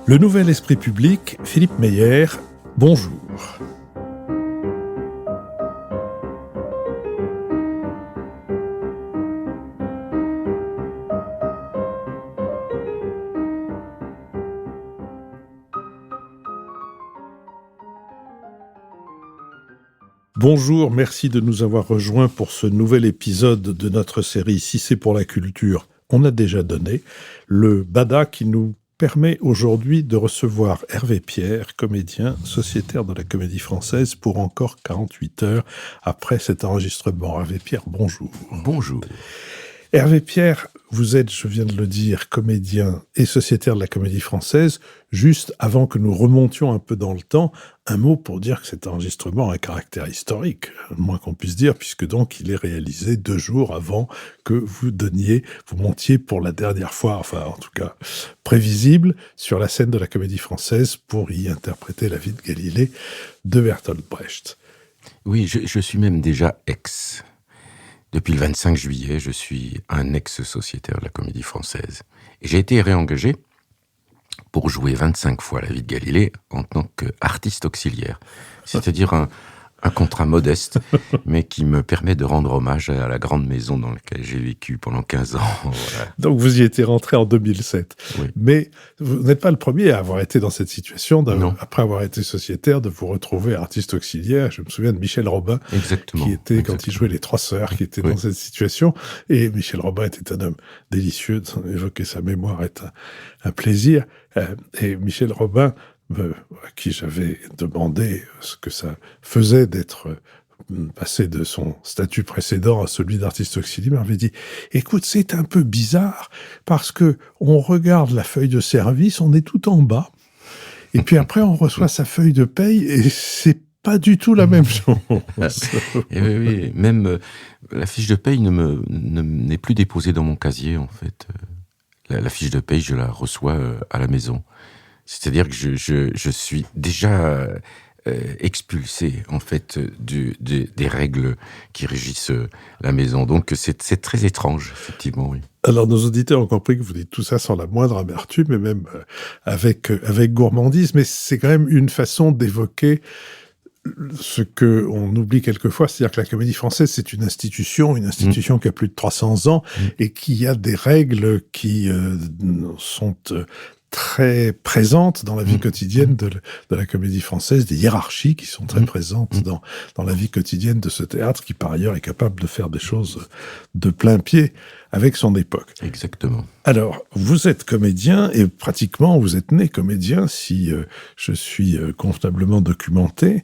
Le Nouvel Esprit Public, Philippe Meyer, bonjour. Bonjour, merci de nous avoir rejoints pour ce nouvel épisode de notre série Si c'est pour la culture, on a déjà donné, le BADA qui nous permet aujourd'hui de recevoir Hervé Pierre, comédien, sociétaire de la Comédie Française, pour encore 48 heures après cet enregistrement. Hervé Pierre, bonjour. Bonjour. Hervé Pierre, vous êtes, je viens de le dire, comédien et sociétaire de la Comédie Française. Juste avant que nous remontions un peu dans le temps, un mot pour dire que cet enregistrement a un caractère historique, le moins qu'on puisse dire, puisque donc il est réalisé 2 jours avant que vous montiez pour la dernière fois, enfin en tout cas prévisible, sur la scène de la Comédie Française pour y interpréter la vie de Galilée de Bertolt Brecht. Oui, je suis même déjà ex. Depuis le 25 juillet, je suis un ex-sociétaire de la Comédie Française. Et j'ai été réengagé pour jouer 25 fois la vie de Galilée en tant qu'artiste auxiliaire. C'est-à-dire un contrat modeste, mais qui me permet de rendre hommage à la grande maison dans laquelle j'ai vécu pendant 15 ans. Voilà. Donc vous y étiez rentré en 2007. Oui. Mais vous n'êtes pas le premier à avoir été dans cette situation, après avoir été sociétaire, de vous retrouver artiste auxiliaire. Je me souviens de Michel Robin, qui était, quand il jouait Les Trois Sœurs, qui était dans cette situation. Et Michel Robin était un homme délicieux. Évoquer sa mémoire est un plaisir. Et Michel Robin, à qui j'avais demandé ce que ça faisait d'être passé de son statut précédent à celui d'artiste auxiliaire, m'avait dit « Écoute, c'est un peu bizarre parce que on regarde la feuille de service, on est tout en bas, et puis après on reçoit sa feuille de paye et c'est pas du tout la même chose. » Et oui, même la fiche de paye n'est plus déposée dans mon casier, en fait. La fiche de paye, je la reçois à la maison. C'est-à-dire que je suis déjà expulsé, en fait, des règles qui régissent la maison. Donc, c'est très étrange, effectivement, oui. Alors, nos auditeurs ont compris que vous dites tout ça sans la moindre amertume, et même avec gourmandise, mais c'est quand même une façon d'évoquer ce qu'on oublie quelquefois, c'est-à-dire que la Comédie Française, c'est une institution qui a plus de 300 ans, et qui a des règles qui sont très présentes dans la vie quotidienne de la Comédie Française, des hiérarchies qui sont très présentes dans la vie quotidienne de ce théâtre, qui par ailleurs est capable de faire des choses de plein pied avec son époque. Exactement. Alors, vous êtes comédien, et pratiquement vous êtes né comédien, si je suis convenablement documenté,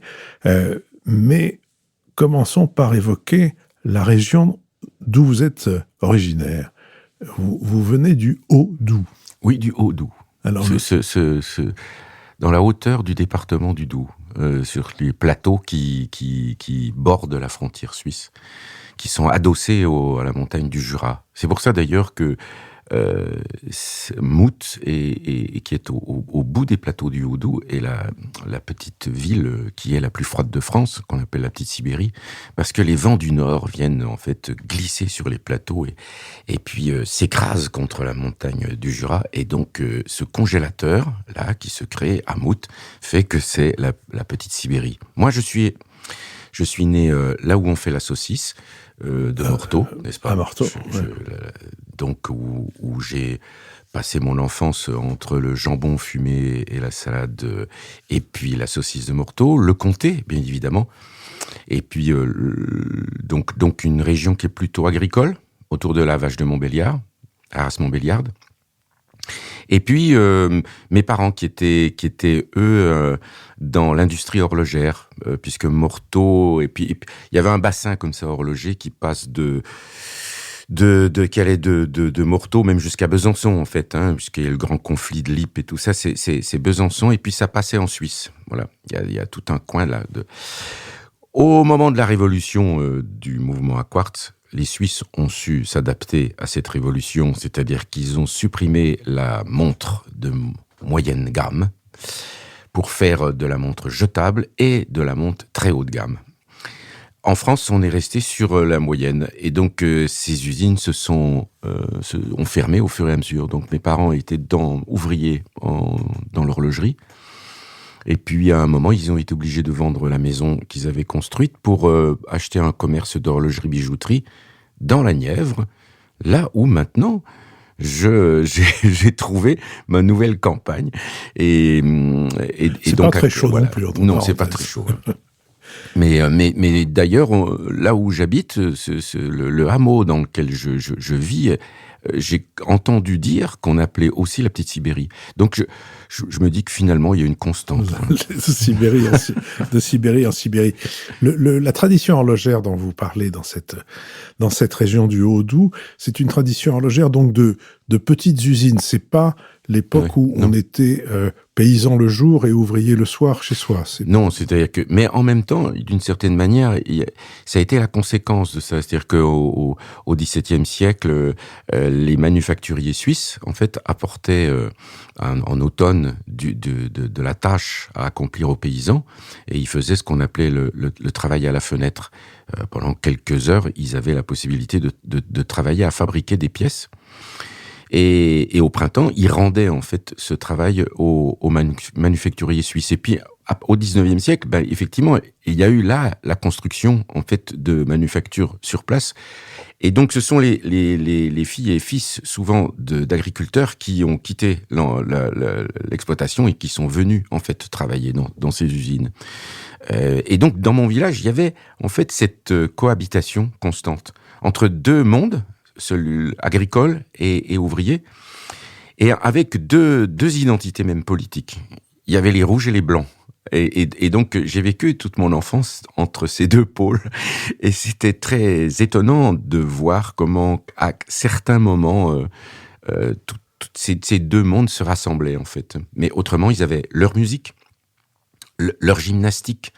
mais commençons par évoquer la région d'où vous êtes originaire. Vous venez du Haut-Doubs. Oui, du Haut-Doubs. Alors, dans la hauteur du département du Doubs, sur les plateaux qui bordent la frontière suisse, qui sont adossés à la montagne du Jura. C'est pour ça d'ailleurs que Mout, et qui est au bout des plateaux du Haut-Doubs, est la petite ville qui est la plus froide de France, qu'on appelle la petite Sibérie, parce que les vents du nord viennent en fait glisser sur les plateaux et puis s'écrasent contre la montagne du Jura, et donc ce congélateur là qui se crée à Mout fait que c'est la petite Sibérie. Moi je suis né là où on fait la saucisse, de Morteau, n'est-ce pas? À Morteau, donc où j'ai passé mon enfance entre le jambon fumé et la salade, et puis la saucisse de Morteau, le comté, bien évidemment, et puis donc une région qui est plutôt agricole, autour de la vache de Montbéliard, Arras-Montbéliarde. Et puis mes parents qui étaient eux dans l'industrie horlogère, puisque Morteau, et puis il y avait un bassin comme ça horloger qui passe de Morteau même jusqu'à Besançon en fait, puisqu'il y a le grand conflit de Lippe et tout ça, c'est Besançon, et puis ça passait en Suisse. Voilà, il y a tout un coin là. Au moment de la révolution du mouvement à quartz, les Suisses ont su s'adapter à cette révolution, c'est-à-dire qu'ils ont supprimé la montre de moyenne gamme pour faire de la montre jetable et de la montre très haut de gamme. En France, on est resté sur la moyenne. Et donc, ces usines ont fermé au fur et à mesure. Donc, mes parents étaient ouvriers dans l'horlogerie. Et puis, à un moment, ils ont été obligés de vendre la maison qu'ils avaient construite pour acheter un commerce d'horlogerie-bijouterie dans la Nièvre, là où maintenant, j'ai trouvé ma nouvelle campagne. Et c'est donc, pas très chaud non plus. Non, c'est pas très chaud. Mais d'ailleurs, là où j'habite, le hameau dans lequel je vis, j'ai entendu dire qu'on appelait aussi la petite Sibérie. Donc je me dis que finalement, il y a une constante. De Sibérie en Sibérie. La tradition horlogère dont vous parlez dans cette région du Haut-Doubs, c'est une tradition horlogère donc de petites usines. C'est pas l'époque où on était paysan le jour et ouvrier le soir chez soi. Non, c'est-à-dire que, mais en même temps, d'une certaine manière, ça a été la conséquence de ça. C'est-à-dire qu'au XVIIe siècle, les manufacturiers suisses, en fait, apportaient en automne de la tâche à accomplir aux paysans, et ils faisaient ce qu'on appelait le travail à la fenêtre. Pendant quelques heures, ils avaient la possibilité de travailler à fabriquer des pièces. Et au printemps, ils rendaient en fait ce travail aux manufacturiers suisses. Et puis, au XIXe siècle, effectivement, il y a eu là la construction en fait de manufactures sur place. Et donc, ce sont les filles et fils, souvent d'agriculteurs, qui ont quitté l'exploitation et qui sont venus en fait travailler dans ces usines. Et donc, dans mon village, il y avait en fait cette cohabitation constante entre deux mondes, celui agricole et ouvrier, et avec deux identités même politiques. Il y avait les rouges et les blancs. Et donc, j'ai vécu toute mon enfance entre ces deux pôles. Et c'était très étonnant de voir comment, à certains moments, ces deux mondes se rassemblaient, en fait. Mais autrement, ils avaient leur musique, leur gymnastique,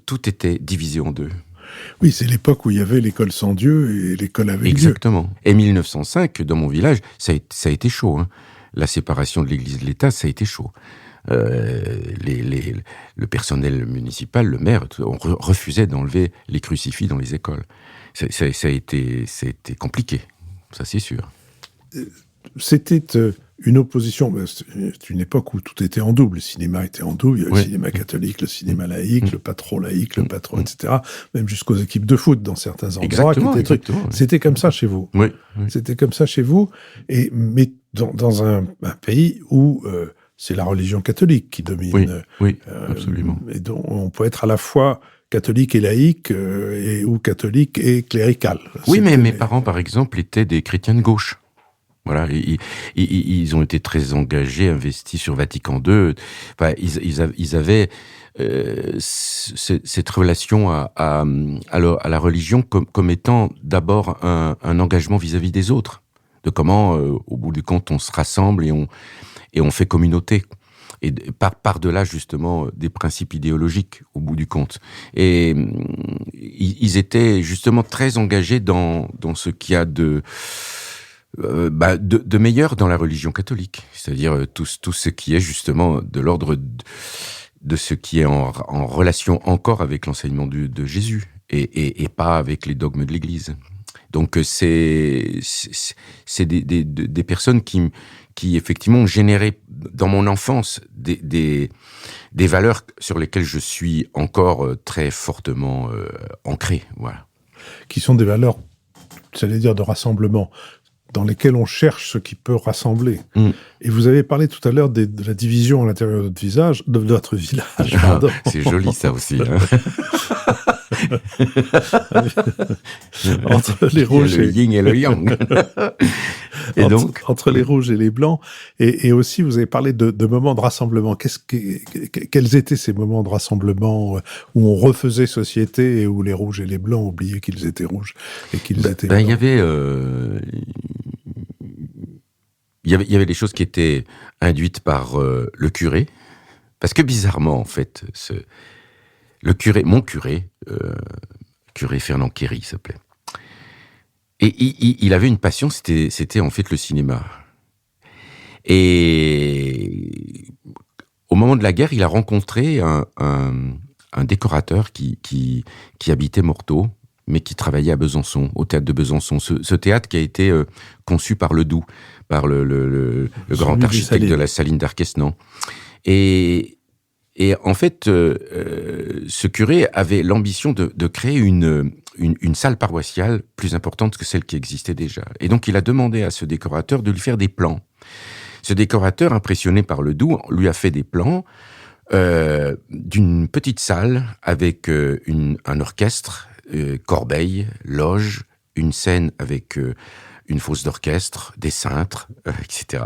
tout était divisé en deux. Oui, c'est l'époque où il y avait l'école sans Dieu et l'école avec Dieu. Exactement. Et 1905, dans mon village, ça a été chaud. Hein. La séparation de l'Église et de l'État, ça a été chaud. Le personnel municipal, le maire, on refusait d'enlever les crucifix dans les écoles. Ça a été compliqué, ça c'est sûr. C'était une opposition, c'est une époque où tout était en double. Le cinéma était en double, il y avait le cinéma catholique, le cinéma laïque, le patron laïque, le patron, etc. Même jusqu'aux équipes de foot dans certains endroits. Exactement. C'était comme ça chez vous. Oui. C'était comme ça chez vous. Mais dans un pays où c'est la religion catholique qui domine. Oui, absolument. Et donc on peut être à la fois catholique et laïque, ou catholique et clérical. Oui, mais mes parents, par exemple, étaient des chrétiens de gauche. Voilà, ils ont été très engagés, investis sur Vatican II. Enfin, ils avaient cette relation à la religion comme étant d'abord un engagement vis-à-vis des autres, de comment, au bout du compte, on se rassemble et on fait communauté. Et par-delà, justement, des principes idéologiques, au bout du compte. Et ils étaient, justement, très engagés dans ce qu'il y a de meilleur dans la religion catholique. C'est-à-dire tout ce qui est, justement, de l'ordre de ce qui est en relation encore avec l'enseignement de Jésus et pas avec les dogmes de l'Église. Donc, c'est des personnes qui effectivement ont généré dans mon enfance des valeurs sur lesquelles je suis encore très fortement ancré, voilà. Qui sont des valeurs, j'allais dire, de rassemblement, dans lesquelles on cherche ce qui peut rassembler. Et vous avez parlé tout à l'heure de la division à l'intérieur de votre village. Pardon. C'est joli ça aussi. Hein. Entre les rouges le yin et le yang. Et donc entre les rouges et les blancs, et aussi vous avez parlé de moments de rassemblement. Quels étaient ces moments de rassemblement où on refaisait société et où les rouges et les blancs oubliaient qu'ils étaient rouges et qu'ils étaient blancs? Il y avait des choses qui étaient induites par le curé, parce que bizarrement en fait, mon curé Fernand Kéry, il s'appelait. Et il avait une passion, c'était en fait le cinéma. Et au moment de la guerre, il a rencontré un un décorateur qui habitait Morteau, mais qui travaillait à Besançon, au théâtre de Besançon. Ce théâtre qui a été conçu par Ledoux, par le grand architecte de la Saline d'Arquesnan. Et en fait, ce curé avait l'ambition de créer une salle paroissiale plus importante que celle qui existait déjà. Et donc, il a demandé à ce décorateur de lui faire des plans. Ce décorateur, impressionné par Ledoux, lui a fait des plans d'une petite salle avec un orchestre, corbeille, loge, une scène avec une fosse d'orchestre, des cintres, etc.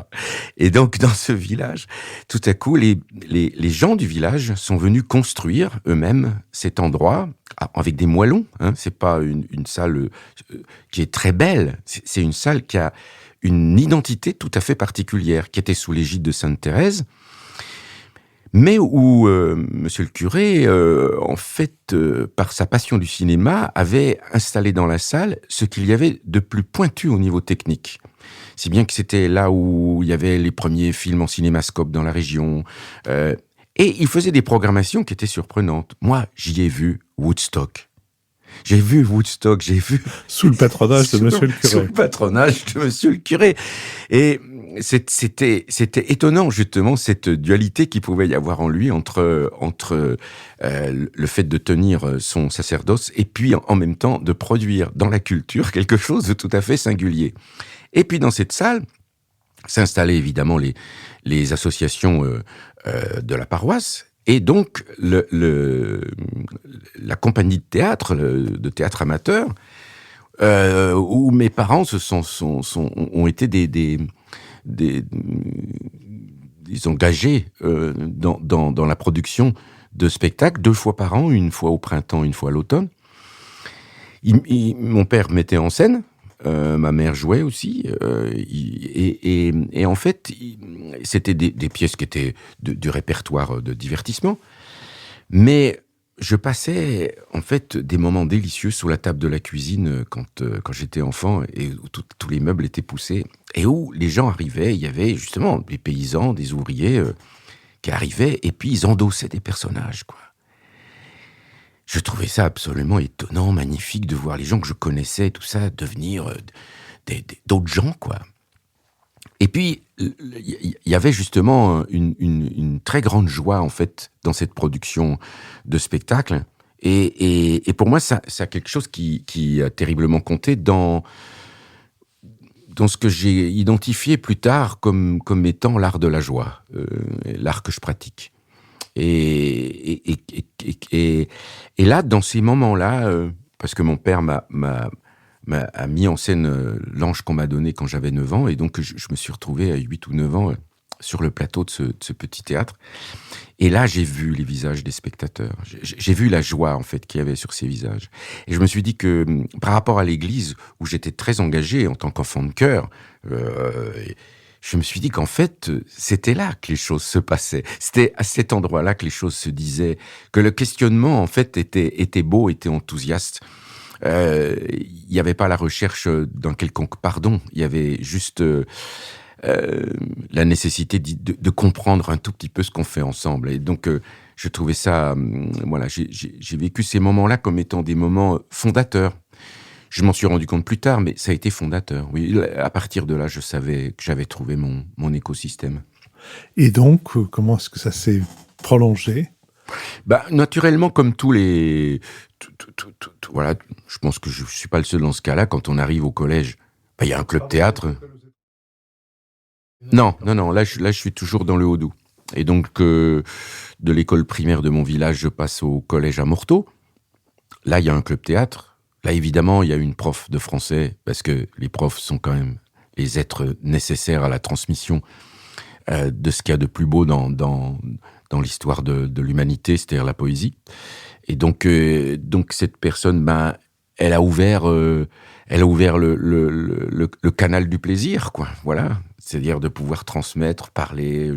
Et donc, dans ce village, tout à coup, les gens du village sont venus construire eux-mêmes cet endroit avec des moellons. Hein. C'est pas une salle qui est très belle. C'est une salle qui a une identité tout à fait particulière, qui était sous l'égide de Sainte Thérèse, mais où monsieur le curé, en fait, par sa passion du cinéma, avait installé dans la salle ce qu'il y avait de plus pointu au niveau technique. Si bien que c'était là où il y avait les premiers films en cinémascope dans la région. Et il faisait des programmations qui étaient surprenantes. Moi, j'y ai vu Woodstock. J'ai vu Woodstock, sous le patronage de monsieur le curé. Sous le patronage de monsieur le curé. Et c'était étonnant, justement, cette dualité qu'il pouvait y avoir en lui entre le fait de tenir son sacerdoce et puis en même temps de produire dans la culture quelque chose de tout à fait singulier. Et puis dans cette salle s'installaient évidemment les associations de la paroisse. Et donc, la compagnie de théâtre amateur, où mes parents ont été des engagés dans la production de spectacles 2 fois par an, une fois au printemps, une fois à l'automne. Mon père mettait en scène, ma mère jouait aussi, et en fait, c'était des pièces qui étaient du répertoire de divertissement, mais je passais en fait des moments délicieux sous la table de la cuisine quand j'étais enfant et où tous les meubles étaient poussés et où les gens arrivaient. Il y avait justement des paysans, des ouvriers qui arrivaient et puis ils endossaient des personnages, quoi. Je trouvais ça absolument étonnant, magnifique de voir les gens que je connaissais, tout ça, devenir d'autres gens, quoi. Et puis, il y avait justement une très grande joie, en fait, dans cette production de spectacle. Et pour moi, ça a quelque chose qui a terriblement compté dans ce que j'ai identifié plus tard comme étant l'art de la joie, l'art que je pratique. Et là, dans ces moments-là, parce que mon père m'a mis en scène L'Ange qu'on m'a donné quand j'avais 9 ans, et donc je me suis retrouvé à 8 ou 9 ans sur le plateau de ce petit théâtre. Et là, j'ai vu les visages des spectateurs. J'ai vu la joie, en fait, qu'il y avait sur ces visages. Et je me suis dit que, par rapport à l'église, où j'étais très engagé en tant qu'enfant de chœur, je me suis dit qu'en fait, c'était là que les choses se passaient. C'était à cet endroit-là que les choses se disaient, que le questionnement, en fait, était beau, était enthousiaste. Il n'y avait pas la recherche d'un quelconque pardon. Il y avait juste la nécessité de comprendre un tout petit peu ce qu'on fait ensemble. Et donc, je trouvais ça... voilà, j'ai vécu ces moments-là comme étant des moments fondateurs. Je m'en suis rendu compte plus tard, mais ça a été fondateur. Oui, à partir de là, je savais que j'avais trouvé mon écosystème. Et donc, comment est-ce que ça s'est prolongé ? Naturellement, comme tous les... voilà, je pense que je ne suis pas le seul dans ce cas-là. Quand on arrive au collège, il y a un club théâtre. Non, là, je suis toujours dans le Haut-Doubs. Et donc, de l'école primaire de mon village, je passe au collège à Morteau. Là, il y a un club théâtre. Là, évidemment, il y a une prof de français, parce que les profs sont quand même les êtres nécessaires à la transmission de ce qu'il y a de plus beau dans l'histoire de l'humanité, c'est-à-dire la poésie. Et donc cette personne, elle a ouvert le canal du plaisir, quoi. Voilà, c'est-à-dire de pouvoir transmettre, parler,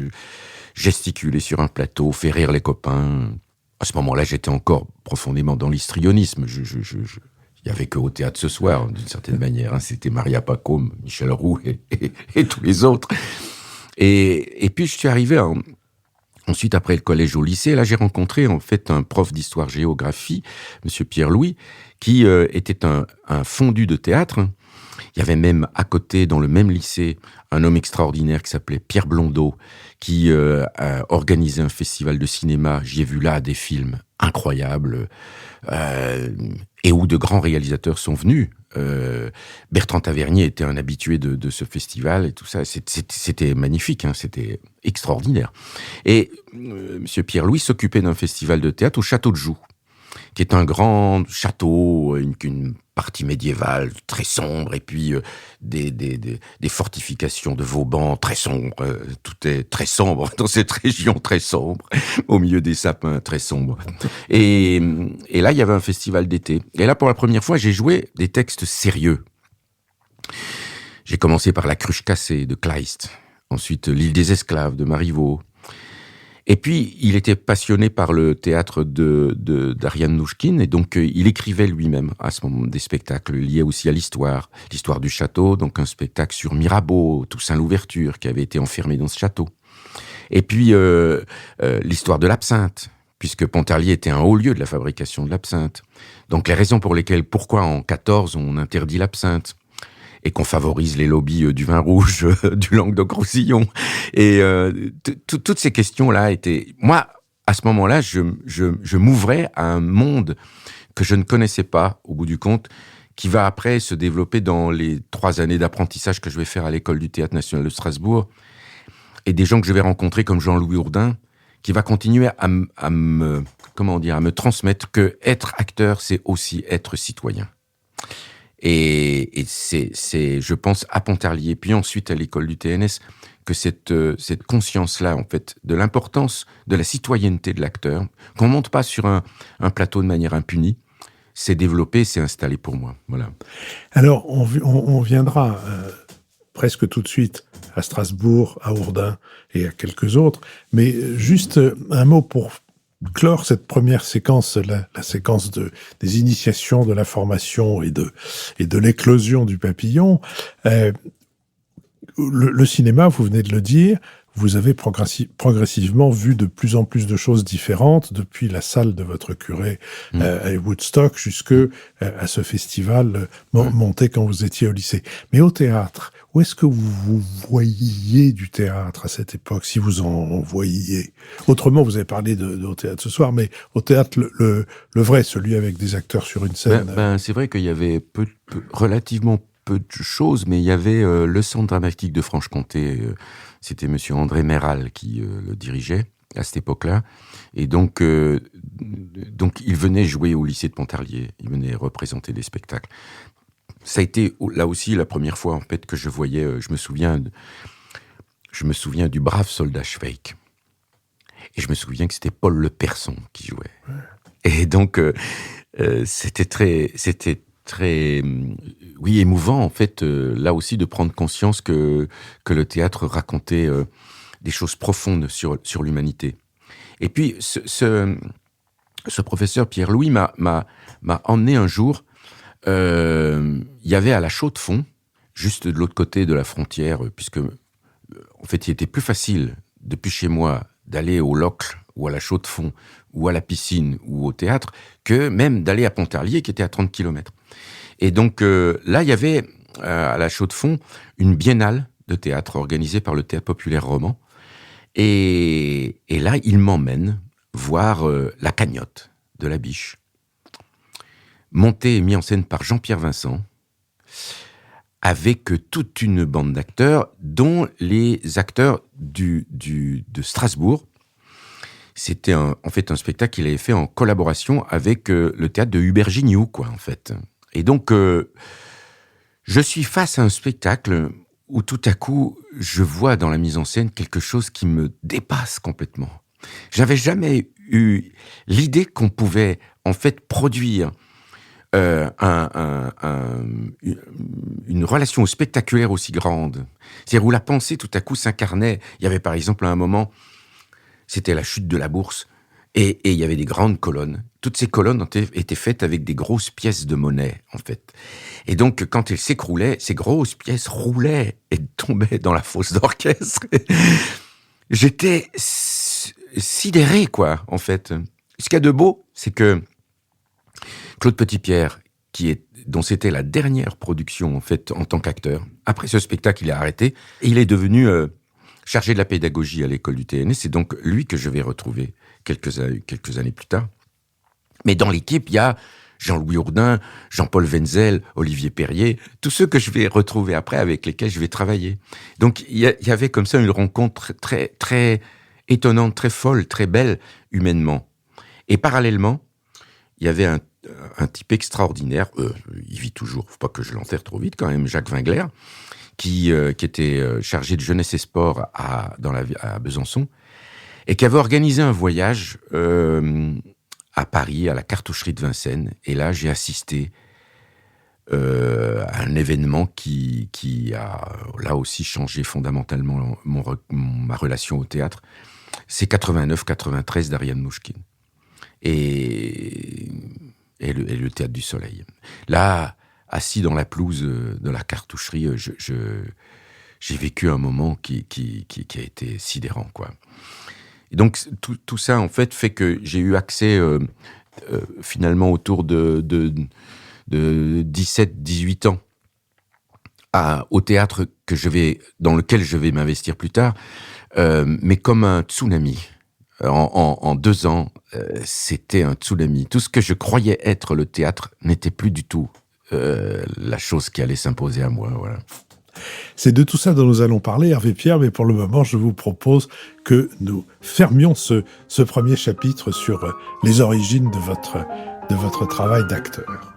gesticuler sur un plateau, faire rire les copains. À ce moment-là, j'étais encore profondément dans l'histrionisme. Il n'y avait qu'au théâtre ce soir, d'une certaine manière. Hein. C'était Maria Pacôme, Michel Roux et tous les autres. Et puis, je suis arrivé Ensuite, après le collège au lycée, là, j'ai rencontré en fait un prof d'histoire-géographie, Monsieur Pierre-Louis, qui était un fondu de théâtre. Il y avait même à côté, dans le même lycée, un homme extraordinaire qui s'appelait Pierre Blondeau, qui a organisé un festival de cinéma. J'y ai vu là des films incroyables, et où de grands réalisateurs sont venus. Bertrand Tavernier était un habitué de ce festival et tout ça. C'était magnifique, hein, c'était extraordinaire. Et Monsieur Pierre-Louis s'occupait d'un festival de théâtre au Château de Joux, qui est un grand château, une partie médiévale très sombre, et puis des fortifications de Vauban très sombres. Tout est très sombre dans cette région très sombre, au milieu des sapins très sombres. Et là, il y avait un festival d'été. Et là, pour la première fois, j'ai joué des textes sérieux. J'ai commencé par La Cruche cassée de Kleist, ensuite L'île des esclaves de Marivaux. Et puis, il était passionné par le théâtre d'Ariane Nouchkine, et donc il écrivait lui-même à ce moment des spectacles liés aussi à l'histoire du château, donc un spectacle sur Mirabeau, Toussaint Louverture, qui avait été enfermé dans ce château. Et puis, l'histoire de l'absinthe, puisque Pontarlier était un haut lieu de la fabrication de l'absinthe. Donc, les raisons pourquoi en 14 on interdit l'absinthe, et qu'on favorise les lobbies du vin rouge du Languedoc-Roussillon. Et toutes ces questions-là étaient... Moi, à ce moment-là, je m'ouvrais à un monde que je ne connaissais pas, au bout du compte, qui va après se développer dans les 3 années d'apprentissage que je vais faire à l'École du Théâtre National de Strasbourg, et des gens que je vais rencontrer comme Jean-Louis Ourdin, qui va continuer à me transmettre que être acteur, c'est aussi être citoyen. Et c'est, je pense, à Pontarlier, puis ensuite à l'école du TNS, que cette conscience-là, en fait, de l'importance de la citoyenneté de l'acteur, qu'on monte pas sur un plateau de manière impunie, s'est développé, s'est installé pour moi. Voilà. Alors, on viendra presque tout de suite à Strasbourg, à Ourdin et à quelques autres, mais juste un mot pour clore cette première séquence, la séquence des initiations, de la formation et de l'éclosion du papillon. Le cinéma, vous venez de le dire, vous avez progressivement vu de plus en plus de choses différentes, depuis la salle de votre curé à Woodstock jusque à ce festival monté quand vous étiez au lycée. Mais au théâtre, où est-ce que vous voyiez du théâtre à cette époque, si vous en voyiez? Autrement, vous avez parlé au théâtre ce soir, mais au théâtre, le vrai, celui avec des acteurs sur une scène. C'est vrai qu'il y avait relativement peu de choses, mais il y avait le Centre dramatique de Franche-Comté. C'était Monsieur André Méral qui le dirigeait à cette époque-là. Et donc il venait jouer au lycée de Pontarlier. Il venait représenter des spectacles. Ça a été là aussi la première fois en fait que je voyais. Je me souviens du Brave soldat Schweik. Et je me souviens que c'était Paul Le Person qui jouait. Ouais. Et donc c'était très émouvant en fait là aussi de prendre conscience que le théâtre racontait des choses profondes sur l'humanité. Et puis ce professeur Pierre-Louis m'a emmené un jour. Il y avait à la Chaux-de-Fonds, juste de l'autre côté de la frontière, puisque en fait il était plus facile depuis chez moi d'aller au Locle ou à la Chaux-de-Fonds ou à la piscine ou au théâtre que même d'aller à Pontarlier qui était à 30 km. Et donc là il y avait à la Chaux-de-Fonds une biennale de théâtre organisée par le Théâtre populaire roman, et là il m'emmène voir La Cagnotte de la Biche, monté et mis en scène par Jean-Pierre Vincent, avec toute une bande d'acteurs, dont les acteurs de Strasbourg. C'était en fait un spectacle qu'il avait fait en collaboration avec le théâtre de Hubert Gignoux, quoi, en fait. Et donc, je suis face à un spectacle où tout à coup, je vois dans la mise en scène quelque chose qui me dépasse complètement. J'avais jamais eu l'idée qu'on pouvait, en fait, produire une relation spectaculaire aussi grande. C'est-à-dire où la pensée tout à coup s'incarnait. Il y avait par exemple à un moment, c'était la chute de la bourse, et il y avait des grandes colonnes. Toutes ces colonnes étaient faites avec des grosses pièces de monnaie, en fait. Et donc, quand elles s'écroulaient, ces grosses pièces roulaient et tombaient dans la fosse d'orchestre. J'étais sidéré, quoi, en fait. Ce qu'il y a de beau, c'est que Claude Petitpierre, dont c'était la dernière production, en fait, en tant qu'acteur, après ce spectacle, il a arrêté, et il est devenu chargé de la pédagogie à l'école du TNS. C'est donc lui que je vais retrouver quelques années plus tard. Mais dans l'équipe, il y a Jean-Louis Hourdin, Jean-Paul Wenzel, Olivier Perrier, tous ceux que je vais retrouver après, avec lesquels je vais travailler. Donc, il y avait comme ça une rencontre très, très étonnante, très folle, très belle, humainement. Et parallèlement, il y avait un type extraordinaire, il vit toujours, faut pas que je l'enterre trop vite quand même, Jacques Wingler, qui était chargé de jeunesse et sport à Besançon, et qui avait organisé un voyage à Paris, à la cartoucherie de Vincennes. Et là, j'ai assisté à un événement qui a là aussi changé fondamentalement ma relation au théâtre. C'est 89-93 d'Ariane Mouchkine. Et le Théâtre du Soleil. Là, assis dans la pelouse de la cartoucherie, j'ai vécu un moment qui a été sidérant, quoi. Et donc, tout ça, en fait que j'ai eu accès, finalement, autour de 17-18 ans, au théâtre dans lequel je vais m'investir plus tard, mais comme un tsunami. En 2 ans, c'était un tsunami. Tout ce que je croyais être le théâtre n'était plus du tout la chose qui allait s'imposer à moi. Voilà. C'est de tout ça dont nous allons parler, Hervé Pierre, mais pour le moment, je vous propose que nous fermions ce premier chapitre sur les origines de votre travail d'acteur.